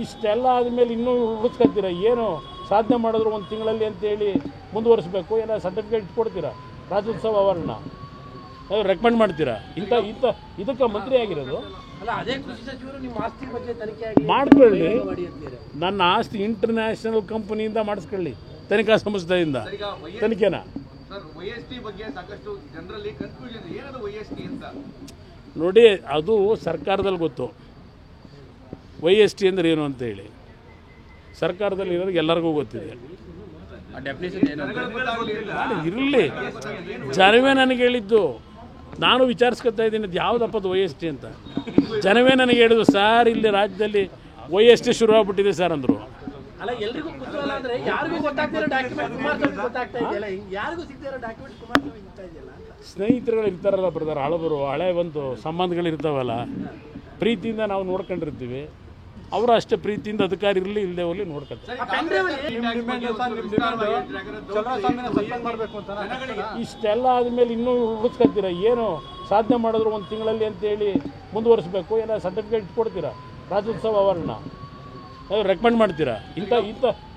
ಇಷ್ಟೆಲ್ಲ ಆದಮೇಲೆ ಇನ್ನೂ ಉಳಿಸ್ಕೊತೀರಾ ಏನು ಸಾಧನೆ ಮಾಡಿದ್ರು ಒಂದು ತಿಂಗಳಲ್ಲಿ ಅಂತೇಳಿ ಮುಂದುವರಿಸಬೇಕು ಎಲ್ಲ ಸರ್ಟಿಫಿಕೇಟ್ ಕೊಡ್ತೀರಾ ರಾಜ್ಯೋತ್ಸವ ಅವಾರ್ಡ್ನ ರೆಕಮೆಂಡ್ ಮಾಡ್ತೀರಾ ಇದಕ್ಕೆ ಮಂತ್ರಿ ಆಗಿರೋದು ಮಾಡ್ಕೊಳ್ಳಿ ನನ್ನ ಆಸ್ತಿ ಇಂಟರ್ನ್ಯಾಷನಲ್ ಕಂಪನಿಯಿಂದ ಮಾಡಿಸ್ಕೊಳ್ಳಿ ತನಿಖಾ ಸಂಸ್ಥೆಯಿಂದ ತನಿಖೆನ ನೋಡಿ ಅದು ಸರ್ಕಾರದಲ್ಲಿ ಗೊತ್ತು YST ಅಂದರೆ ಏನು ಅಂತ ಹೇಳಿ ಸರ್ಕಾರದಲ್ಲಿ ಇರೋರಿಗೆ ಎಲ್ಲರಿಗೂ ಗೊತ್ತಿದೆ ಇರಲಿ ಜನವೇ ನನಗೆ ಹೇಳಿದ್ದು ನಾನು ವಿಚಾರಿಸ್ಕೊತಾ ಇದ್ದೀನಿ ಅದು ಯಾವುದಪ್ಪದು YST ಅಂತ ಜನವೇ ನನಗೆ ಹೇಳಿದ್ದು ಸರ್ ಇಲ್ಲಿ ರಾಜ್ಯದಲ್ಲಿ YST ಶುರು ಆಗ್ಬಿಟ್ಟಿದೆ ಸರ್ ಅಂದರು ಅಲ್ಲ ಎಲ್ರಿಗೂ ಕುತೂಹಲ ಅಂದ್ರೆ ಯಾರಿಗೂ ಗೊತ್ತಾಗ್ತಿರೋ ಡಾಕ್ಯುಮೆಂಟ್ ಕುಮಾರಸ್ವಾಮಿ ಗೊತ್ತಾಗ್ತಾ ಇದೆಯಲ್ಲ ಯಾರಿಗೂ ಸಿಗ್ತಿರೋ ಡಾಕ್ಯುಮೆಂಟ್ ಕುಮಾರಸ್ವಾಮಿ ಸಿಗ್ತಾ ಇದೆಯಲ್ಲ ಸ್ನೇಹಿತರುಗಳು ಇರ್ತಾರಲ್ಲ ಬ್ರದರ್ ಹಳೆ ಒಂದು ಸಂಬಂಧಗಳು ಇರ್ತಾವಲ್ಲ ಪ್ರೀತಿಯಿಂದ ನಾವು ನೋಡ್ಕೊಂಡಿರ್ತೀವಿ ಅವರು ಅಷ್ಟೇ ಪ್ರೀತಿಯಿಂದ ಅಧಿಕಾರಿ ಇರಲಿ ಇಲ್ಲದೆ ಹೋಗಲಿ ನೋಡ್ಕೊತಾರೆ ಇಷ್ಟೆಲ್ಲ ಆದಮೇಲೆ ಇನ್ನೂ ಉಳಿಸ್ಕೊತೀರಾ ಏನು ಸಾಧನೆ ಮಾಡಿದ್ರು ಒಂದು ತಿಂಗಳಲ್ಲಿ ಅಂತೇಳಿ ಮುಂದುವರಿಸಬೇಕು ಎಲ್ಲ ಸರ್ಟಿಫಿಕೇಟ್ ಕೊಡ್ತೀರಾ ರಾಜ್ಯೋತ್ಸವ ಅವಾರ್ಡ್ನ ರೆಕಮೆಂಡ್ ಮಾಡ್ತೀರಾ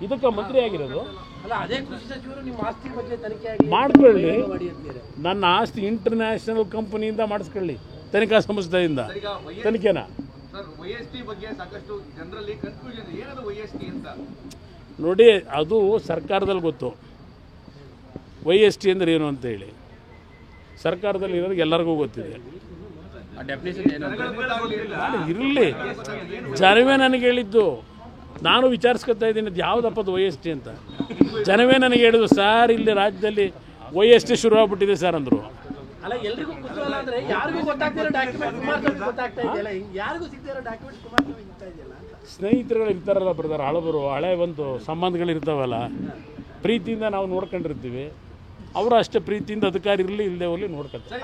ಇದಕ್ಕೆ ಮಂತ್ರಿ ಆಗಿರೋದು ಮಾಡ್ಕೊಳ್ಳಿ ನನ್ನ ಆಸ್ತಿ ಇಂಟರ್ನ್ಯಾಷನಲ್ ಕಂಪನಿಯಿಂದ ಮಾಡಿಸ್ಕೊಳ್ಳಿ ತನಿಖಾ ಸಂಸ್ಥೆಯಿಂದ ತನಿಖೆನ ನೋಡಿ ಅದು ಸರ್ಕಾರದಲ್ಲಿ ಗೊತ್ತು YST ಅಂದರೆ ಏನು ಅಂತ ಹೇಳಿ ಸರ್ಕಾರದಲ್ಲಿ ಇರೋರಿಗೆ ಎಲ್ಲರಿಗೂ ಗೊತ್ತಿದೆ ಇರಲಿ ಜನವೇ ನನಗೆ ಹೇಳಿದ್ದು ನಾನು ವಿಚಾರಿಸ್ಕೊತಾ ಇದ್ದೀನಿ ಅದು ಯಾವುದಪ್ಪದು YST ಅಂತ ಜನವೇ ನನಗೆ ಹೇಳಿದ್ದು ಸರ್ ಇಲ್ಲಿ ರಾಜ್ಯದಲ್ಲಿ YST ಶುರು ಆಗ್ಬಿಟ್ಟಿದೆ ಸರ್ ಅಂದರು ಅಲ್ಲ ಎಲ್ರಿಗೂ ಕುತೂಹಲ ಅಂದ್ರೆ ಯಾರಿಗೂ ಗೊತ್ತಾಗ್ತಿರೋ ಡಾಕ್ಯುಮೆಂಟ್ ಕುಮಾರಸ್ವಾಮಿ ಗೊತ್ತಾಗ್ತಾ ಇದೆಯಲ್ಲ ಯಾರಿಗೂ ಸಿಗ್ತಿರೋ ಡಾಕ್ಯುಮೆಂಟ್ ಕುಮಾರಸ್ವಾಮಿ ಸಿಗ್ತಾ ಇದೆಯಲ್ಲ ಸ್ನೇಹಿತರುಗಳು ಇರ್ತಾರಲ್ಲ ಬ್ರದರ್ ಹಳೆ ಒಂದು ಸಂಬಂಧಗಳು ಇರ್ತಾವಲ್ಲ ಪ್ರೀತಿಯಿಂದ ನಾವು ನೋಡ್ಕೊಂಡಿರ್ತೀವಿ ಅವರು ಅಷ್ಟೇ ಪ್ರೀತಿಯಿಂದ ಅಧಿಕಾರಿ ಇರಲಿ ಇಲ್ಲದೆ ಹೋಗಲಿ ನೋಡ್ಕೊತಾರೆ